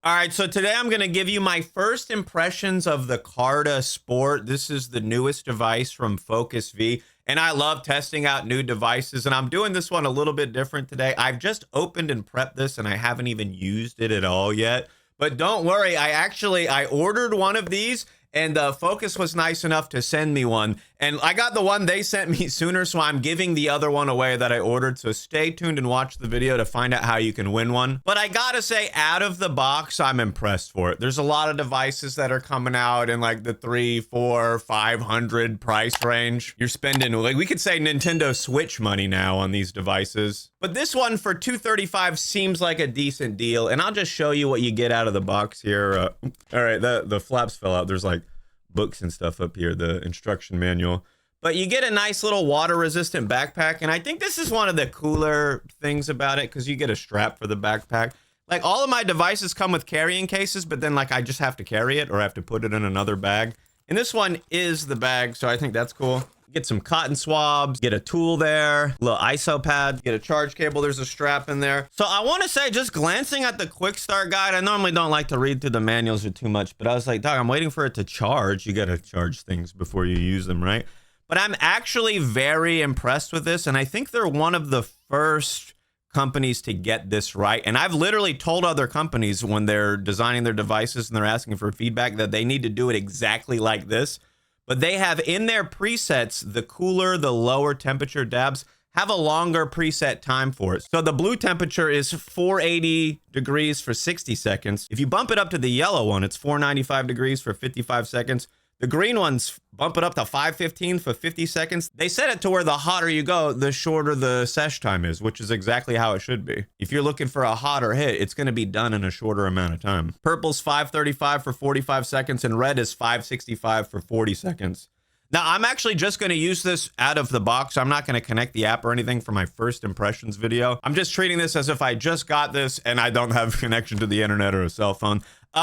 All right, so today I'm going to give you my first impressions of the Carta Sport. This is the newest device from Focus V, and I love testing out new devices, and I'm doing this one a little bit different today. I've just opened and prepped this, and I haven't even used it at all yet. But don't worry, I ordered one of these, and Focus was nice enough to send me one. And I got the one they sent me sooner, so I'm giving the other one away that I ordered. So stay tuned and watch the video to find out how you can win one. But I gotta say, out of the box, I'm impressed for it. There's a lot of devices that are coming out in like the 300, 400, 500 price range. You're spending, like, we could say Nintendo Switch money now on these devices. But this one for $235 seems like a decent deal. And I'll just show you what you get out of the box here. All right, the flaps fell out. There's like books and stuff up here, the instruction manual. But you get a nice little water resistant backpack, and I think this is one of the cooler things about it because you get a strap for the backpack. Like, all of my devices come with carrying cases, but then like I just have to carry it or I have to put it in another bag. And this one is the bag, so I think that's cool. Get some cotton swabs, get a tool there, a little ISO pad, get a charge cable, there's a strap in there. So I want to say, just glancing at the quick start guide, I normally don't like to read through the manuals or too much, but I was like, dog, I'm waiting for it to charge. You got to charge things before you use them, right? But I'm actually very impressed with this, and I think they're one of the first companies to get this right. And I've literally told other companies when they're designing their devices and they're asking for feedback that they need to do it exactly like this. But they have in their presets, the cooler, the lower temperature dabs have a longer preset time for it. So the blue temperature is 480 degrees for 60 seconds. If you bump it up to the yellow one, it's 495 degrees for 55 seconds. The green ones bump it up to 515 for 50 seconds. They set it to where the hotter you go, the shorter the sesh time is, which is exactly how it should be. If you're looking for a hotter hit, it's going to be done in a shorter amount of time. Purple's 535 for 45 seconds, and red is 565 for 40 seconds. Now, I'm actually just going to use this out of the box. I'm not going to connect the app or anything for my first impressions video. I'm just treating this as if I just got this and I don't have a connection to the internet or a cell phone.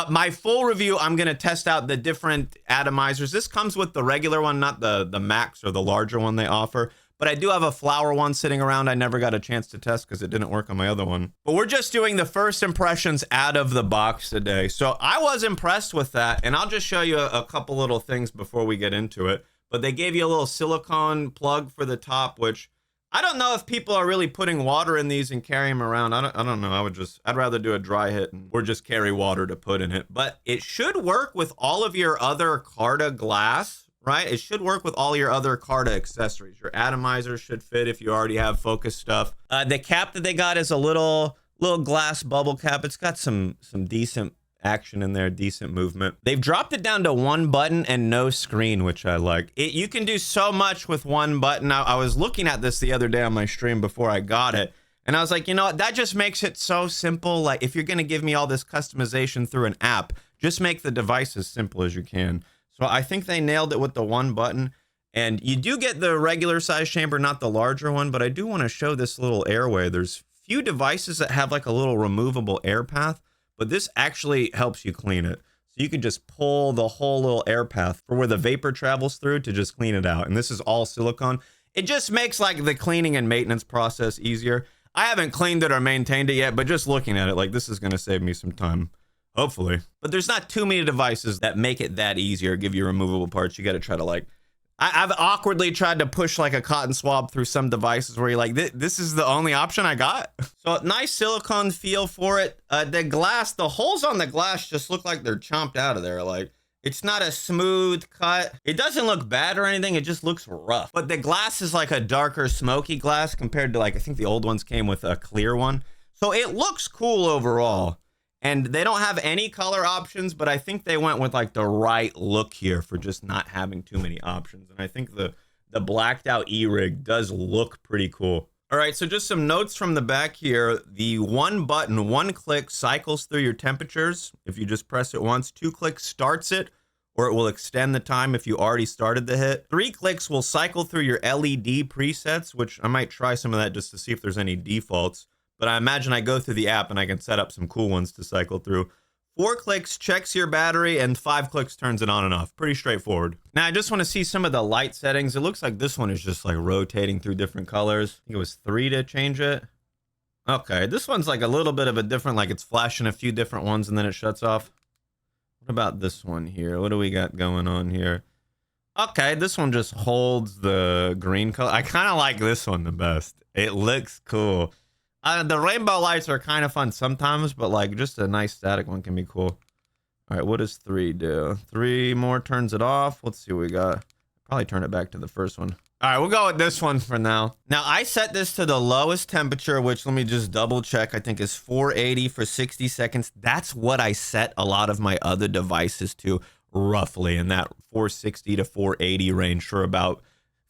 My full review, I'm going to test out the different atomizers. This comes with the regular one, not the max or the larger one they offer. But I do have a flower one sitting around I never got a chance to test because it didn't work on my other one. But we're just doing the first impressions out of the box today. So I was impressed with that. And I'll just show you a couple little things before we get into it. But they gave you a little silicone plug for the top, which I don't know if people are really putting water in these and carrying them around. I don't know. I'd rather do a dry hit or just carry water to put in it. But it should work with all of your other Carta glass, right? It should work with all your other Carta accessories. Your atomizer should fit if you already have Focus stuff. The cap that they got is a little glass bubble cap. It's got some decent action in there, decent movement. They've dropped it down to one button and no screen, which I like. You can do so much with one button. I was looking at this the other day on my stream before I got it, and I was like, you know what, that just makes it so simple. Like, if you're going to give me all this customization through an app, just make the device as simple as you can. So I think they nailed it with the one button. And you do get the regular size chamber, not the larger one, but I do want to show this little airway. There's few devices that have like a little removable air path, but this actually helps you clean it. So you can just pull the whole little air path for where the vapor travels through to just clean it out. And this is all silicone. It just makes like the cleaning and maintenance process easier. I haven't cleaned it or maintained it yet, but just looking at it, like, this is going to save me some time, hopefully. But there's not too many devices that make it that easier, give you removable parts. You got to try to like, I've awkwardly tried to push like a cotton swab through some devices where you're like, this is the only option I got. So nice silicone feel for it. The glass, the holes on the glass just look like they're chomped out of there. Like, it's not a smooth cut. It doesn't look bad or anything. It just looks rough. But the glass is like a darker smoky glass compared to, like, I think the old ones came with a clear one. So it looks cool overall. And they don't have any color options, but I think they went with like the right look here for just not having too many options. And I think the blacked out E-rig does look pretty cool. All right, so just some notes from the back here. The one button, one click cycles through your temperatures. If you just press it once, 2 clicks starts it, or it will extend the time if you already started the hit. 3 clicks will cycle through your LED presets, which I might try some of that just to see if there's any defaults. But I imagine I go through the app and I can set up some cool ones to cycle through. 4 clicks checks your battery, and 5 clicks turns it on and off. Pretty straightforward. Now, I just want to see some of the light settings. It looks like this one is just like rotating through different colors. I think it was 3 to change it. Okay, this one's like a little bit of a different, like it's flashing a few different ones and then it shuts off. What about this one here? What do we got going on here? Okay, this one just holds the green color. I kind of like this one the best. It looks cool. The rainbow lights are kind of fun sometimes, but like just a nice static one can be cool. All right, what does 3 do? 3 more turns it off. Let's see what we got. Probably turn it back to the first one. All right, we'll go with this one for now. Now, I set this to the lowest temperature, which let me just double check. I think is 480 for 60 seconds. That's what I set a lot of my other devices to, roughly in that 460 to 480 range for about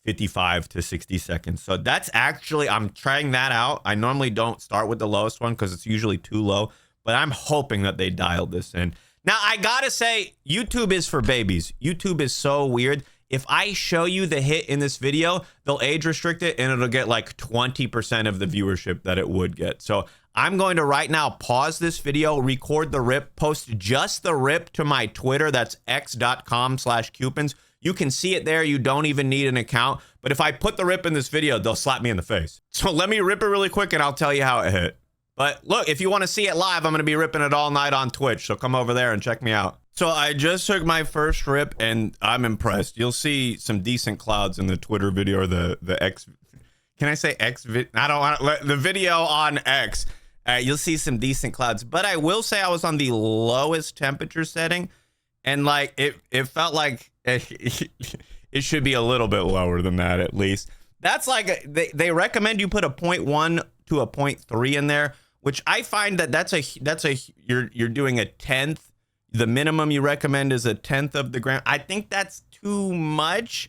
55 to 60 seconds. So that's actually, I'm trying that out. I normally don't start with the lowest one because it's usually too low, but I'm hoping that they dialed this in. Now, I gotta say, YouTube is for babies. YouTube is so weird. If I show you the hit in this video, they'll age restrict it and it'll get like 20% of the viewership that it would get. So I'm going to right now pause this video, record the rip, post just the rip to my Twitter. That's x.com/Cewpins. You can see it there. You don't even need an account. But if I put the rip in this video, they'll slap me in the face. So let me rip it really quick and I'll tell you how it hit. But look, if you want to see it live, I'm going to be ripping it all night on Twitch. So come over there and check me out. So I just took my first rip and I'm impressed. You'll see some decent clouds in the Twitter video or the X. Can I say X? I don't want the video on X. You'll see some decent clouds. But I will say I was on the lowest temperature setting. And like it felt like it should be a little bit lower than that at least. That's like they recommend you put a 0.1 to a 0.3 in there, which I find that's you're doing a tenth. The minimum you recommend is a tenth of the gram. I think that's too much.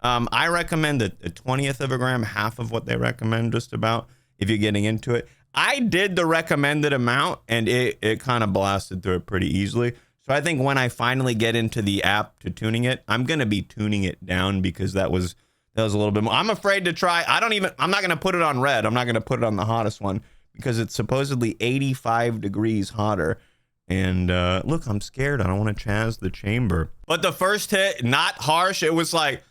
I recommend a 20th of a gram, half of what they recommend just about if you're getting into it. I did the recommended amount and it kind of blasted through it pretty easily. So I think when I finally get into the app to tuning it, I'm going to be tuning it down because that was a little bit more. I'm afraid to try. I'm not going to put it on red. I'm not going to put it on the hottest one because it's supposedly 85 degrees hotter. And look, I'm scared. I don't want to chaz the chamber. But the first hit, not harsh. It was like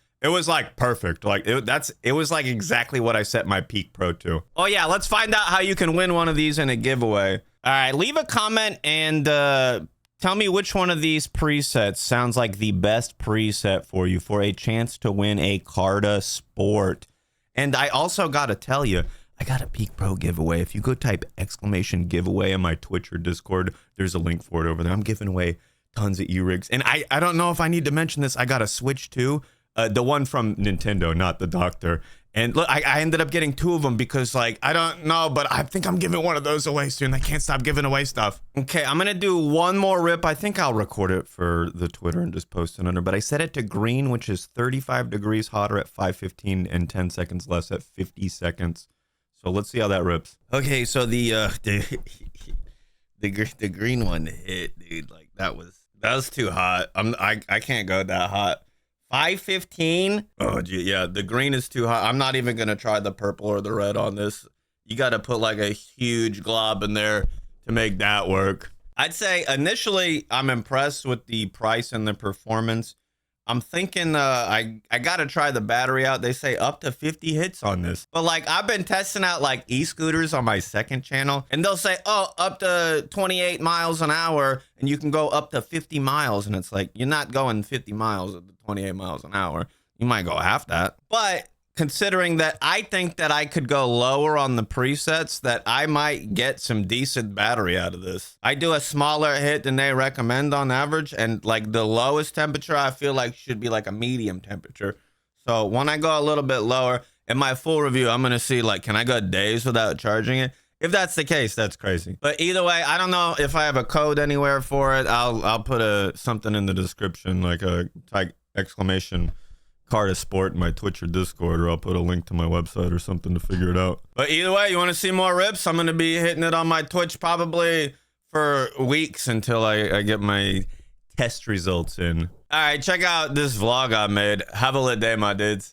perfect. Like it was like exactly what I set my Peak Pro to. Oh yeah, let's find out how you can win one of these in a giveaway. All right, leave a comment and tell me which one of these presets sounds like the best preset for you for a chance to win a Carta Sport. And I also got to tell you, I got a Peak Pro giveaway. If you go type !giveaway on my Twitch or Discord, there's a link for it over there. I'm giving away tons of E-rigs. And I don't know if I need to mention this. I got a Switch too. The one from Nintendo, not the doctor. And look, I ended up getting 2 of them because, like, I don't know, but I think I'm giving one of those away soon. I can't stop giving away stuff. Okay, I'm going to do one more rip. I think I'll record it for the Twitter and just post it under. But I set it to green, which is 35 degrees hotter at 5:15 and 10 seconds less at 50 seconds. So let's see how that rips. Okay, so the green one hit, dude. Like that was too hot. I can't go that hot. 5:15. Oh, gee, yeah, the green is too hot. I'm not even gonna try the purple or the red on this. You got to put like a huge glob in there to make that work. I'd say initially I'm impressed with the price and the performance. I'm thinking I got to try the battery out. They say up to 50 hits on this. But like I've been testing out like e-scooters on my second channel and they'll say, oh, up to 28 miles an hour and you can go up to 50 miles. And it's like, you're not going 50 miles at 28 miles an hour. You might go half that. But considering that I think that I could go lower on the presets, that I might get some decent battery out of this. I do a smaller hit than they recommend on average, and like the lowest temperature I feel like should be like a medium temperature. So when I go a little bit lower in my full review, I'm gonna see like, can I go days without charging it? If that's the case, that's crazy. But either way, I don't know if I have a code anywhere for it. I'll put something in the description, like a type exclamation Carta Sport in my Twitch or Discord, or I'll put a link to my website or something to figure it out. But either way, you want to see more rips? I'm going to be hitting it on my Twitch probably for weeks until I get my test results in. All right, check out this vlog I made. Have a lit day, my dudes.